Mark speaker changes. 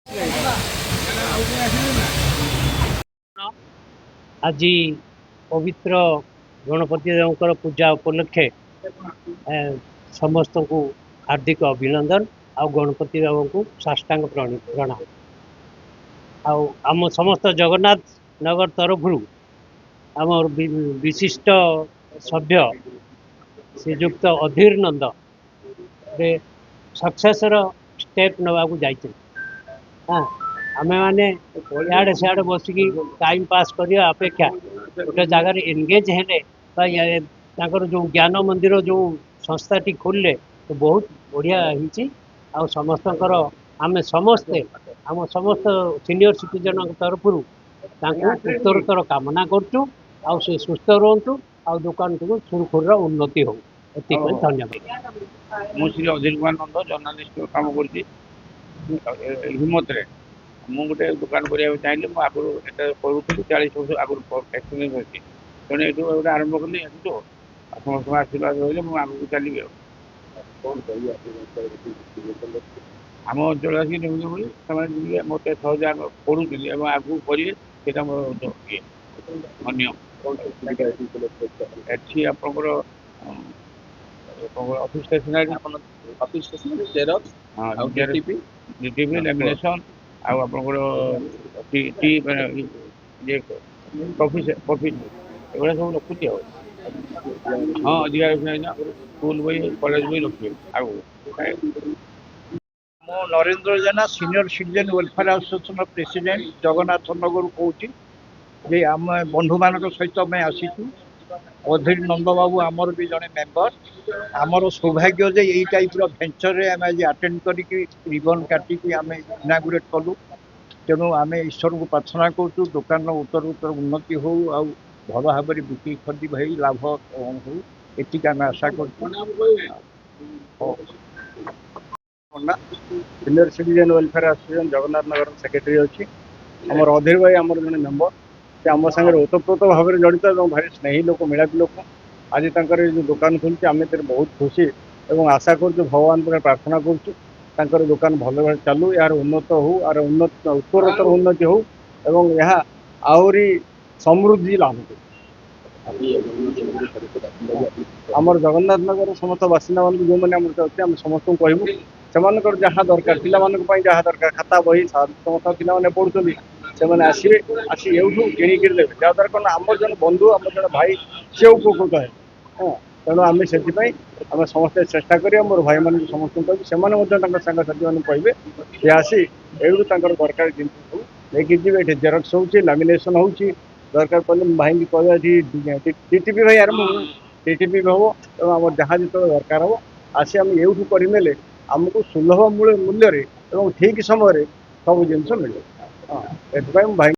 Speaker 1: आज पवित्र गणपति देवकर पूजा उपलक्षे समस्त को हार्दिक अभिनंदन आ गणपति देव को साष्टांग प्रणाम। आम समस्त जगन्नाथ नगर तरफ आम विशिष्ट सभ्य श्रीजुक्त अधीर नंद रे सक्सेसर स्टेप नवाक जाइए। हाँ आम मैंने इे सियाड़े बसिकी टाइम पास करने अपेक्षा गोटे जगार एनगेज हेले जो ज्ञान मंदिर जो संस्थाटी खोलले तो बहुत बढ़िया हो समस्त आम समस्ते आम समस्त सीनियर सिटीजन तरफ उत्तरोत्तर कामना करूँ आ सुस्थ रुहतु आ दुकान को सुरखुर उन्नति हो। धन्यवाद।
Speaker 2: मु श्री अधीर कुमार नंद जर्नालीस्ट काम कर हिम्मत मु गोटे दुकान करने चाहिए। मुझे आगुरी करूँ 40 वर्ष आगुरी एक्सपीरियंस अच्छी तेणु ये गोटे आरंभ कली तो समस्त आशीर्वाद रही मुझे आगे चलि। आम अंचल आसिक निम्ति मत सहज पढ़ुली आगू करेंगे से मोर ये एटी आपंकर ऑफिस स्टेशनरी डीटीपी लैमिनेशन आपंकर कॉफी एगुड़ा सब रखुच्छी। हाँ अधिकार स्कूल बही कॉलेज बही रखिए आगे।
Speaker 3: मो Narendra Jena senior citizen welfare association president Jagannath Nagar कहूँ आम बंधु मान सहित आम आसीचु। अधीर नंद बाबू आमर भी जड़े मेम्बर आमर सौभाग्य जे यही टाइप भेंचर आम आज अटेंड करिबन काटिकी आम इनागुरेट कलु। तेणु आम ईश्वर को प्रार्थना करूँ दुकान उत्तर उत्तर उन्नति हो भल भाव बिक्री खरी भाई लाभ हो एटिक आम आशा कर। Senior citizen welfare association Jagannath Nagar secretary अच्छी आमर अधीर भाई आमर जन मेम्बर से आम सागर ओतप्रोत भाव में जड़ित और भारी स्नेही लोक मिलापी लोक आज जो दुकान खोलते आम बहुत खुशी और आशा कर भगवान पर प्रार्थना कर दुकान भल भाव चलू यार उन्नत हो यार उन्नत उत्तरोत्तर उन्नति हो एवं यह आहरी समृद्धि लाभ कर। आमर जगन्नाथ नगर समस्त बासिंदा मान जो मैंने अच्छे आम समस्त को कहूँ से जहाँ दरकार पे जहाँ दरकार खाता बही समस्त पे पढ़ुं से आसवे आसी एवं किणिक देवे जहाँद्वारा कौन आम जन बंधु आम जन भाई से उपकृत है। हाँ तेणु आम से आम समस्त चेष्टा करें मोर भाई मान समस्त कहूँ सांगसाथी मैंने कहे सी आसी एवं दरकार जिन लेकिन जी ये जेरक्स हो लामिनेसन हो दरकार पड़े भाई कह डीटीपी भाई आरंभ डीटीपी भी हम आम जहाँ जो दरकार हम आसी आम एवं करने आमको सुलभ मूल्य ठीक समय सब जिन मिले। हाँ भाई